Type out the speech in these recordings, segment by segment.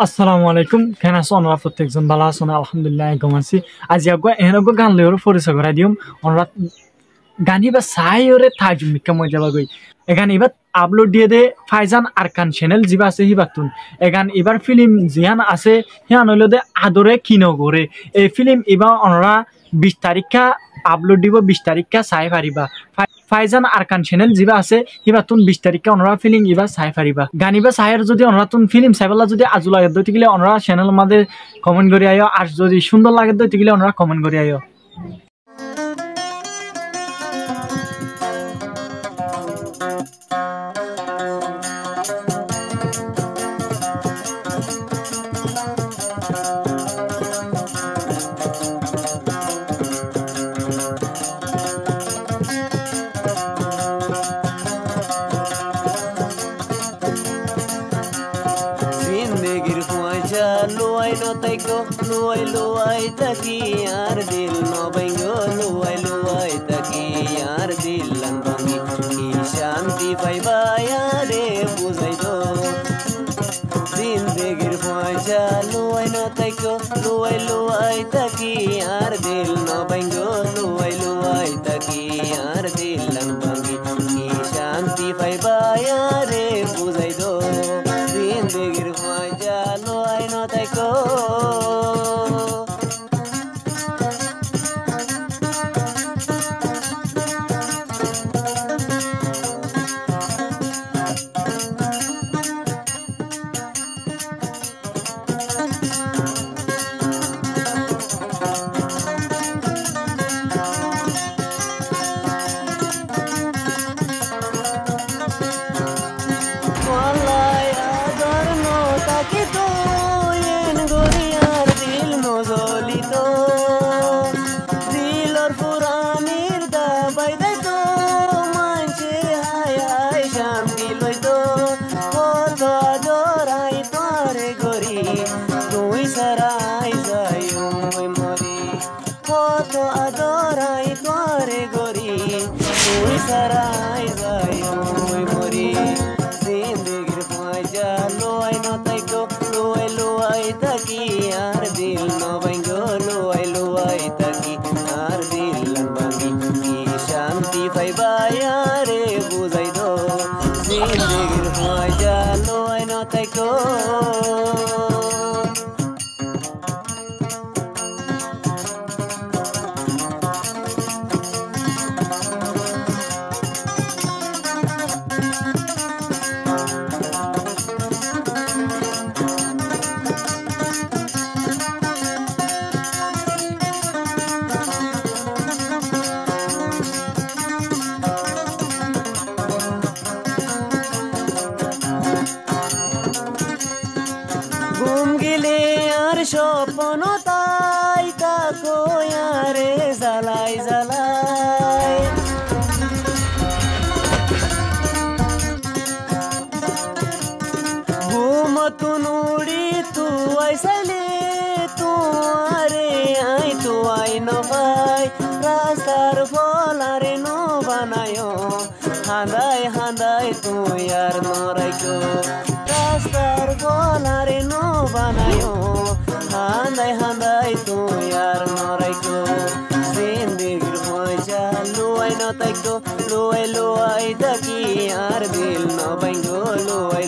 আসসালামু আলাইকুম কেন আছো আমরা প্রত্যেকজন ভালো আছো না আলহামদুলিল্লাহ একদম আছি আজ একবার এনগো গান লইর পরিচয় করাই দিম আমরা গানি বা সাইরে তাজুম মিকা মজা বাগই এখান এবার আপলোড দিয়ে দে ফাইজান আরকান চ্যানেল জিবা আছে হিবাতুন এখান এবার ফিল্ম জিয়ান আছে হিয়ান হইলো দে আদরে কিনো করে এই ফিল্ম এবার আমরা 20 তারিখা আপলোড দিব 20 তারিখা চাই পারিবা ফাইজান আরকান চ্যানেল জিবা আছে হিবাতুন 20 তারিখা আমরা ফিল্ম ইবা চাই পারিবা গানিবা চাইর যদি আমরা তুন ফিল্ম চাইবলা যদি আজু লাগে দইতে গেলে আমরা চ্যানেল মধ্যে কমেন্ট করি আইও আর যদি সুন্দর লাগে দইতে গেলে আমরা কমেন্ট করি আইও luai taki yar dil no bango luai taki yar dil lan bangi ki shanti pai baya re buzai do zindagir phaja luai no taiko luai taki yar dil no bango luai taki yar dil lan bangi ki shanti pai baya re buzai do zindagir phaja luai no taiko sarai zayo mori zindagir phaja luai no taiko luai taki yar dil no bango luai taki yar dil lan bangi ki shanti pai baya re buzai do zindagir phaja luai no taiko স্বপ্ন তাই তাকো ইয়ারে জ্বালাই জ্বালাই ঘুমতুন উড়ি তুই চাইলে তুয়ারে I তুয়াই Nabai রাস্তার ফলারে no বানায় হাঁদাই হাঁদাই তুই আর নরাইকো রাস্তার ফলারে নো বানায় handai tu yar noraiko zindagir phaja luai no taiko luai taki yar dil no bango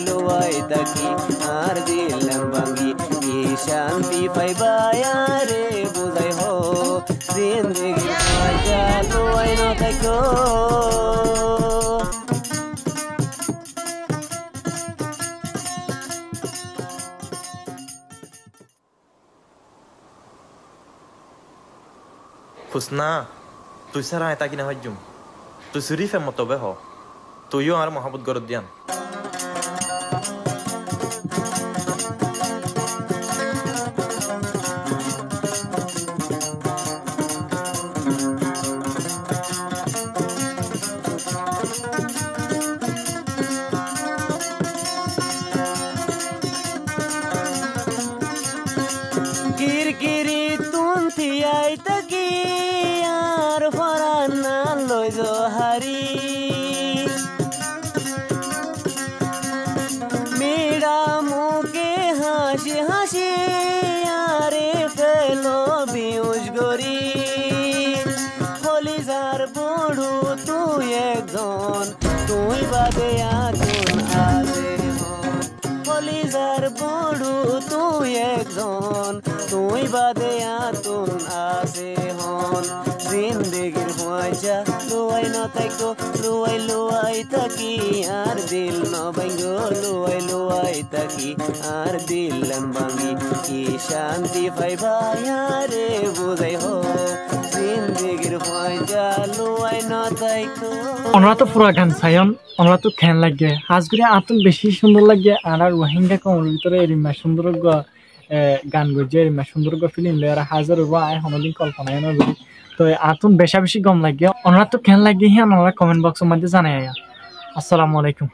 luai taki yar dil lan bangi ki shanti pai baya re buzai ho zindagir phaja luai no taiko Husna, tu sarai ta kina hajum. Tu surif em motobe ho. Tu yo ar mohabbat gorodian. Kiri tun thiyai taki গরি কলিজার বড়ু তুই একজন তুই বাদে আগুন আছে কলিজার বড়ু তুই একজন তুই বাদে আতুন আছে হন জিন্দেগির পয়সা লুয়াই ন তাইকো লুয়াই তাকি আর দিল ন ভাঙ্গো লুয়াই তাকি আর দিল ভাঙ্গি কি শান্তি পাইবা রে বুঝাই হো জিন্দেগির পয়সা লুয়াই ন তাইকো ওনারা তো পুরা গান চাইন ওনারা তো খেন লাগে হাজগুড়ি আতুন বেশি সুন্দর লাগে আর রোহিঙ্গা কমর ভিতরে এরিমা সুন্দর গান গজে এরিমা সুন্দর ফিলিম লে আর হাজার আয় হনদিন কল্পনা এনে বলি তো আতুন বেশা বেশি গম লাগে ওনারা তো খেন লাগে হিয়া ওনারা কমেন্ট বক্সের মধ্যে জানাই আসসালামু আলাইকুম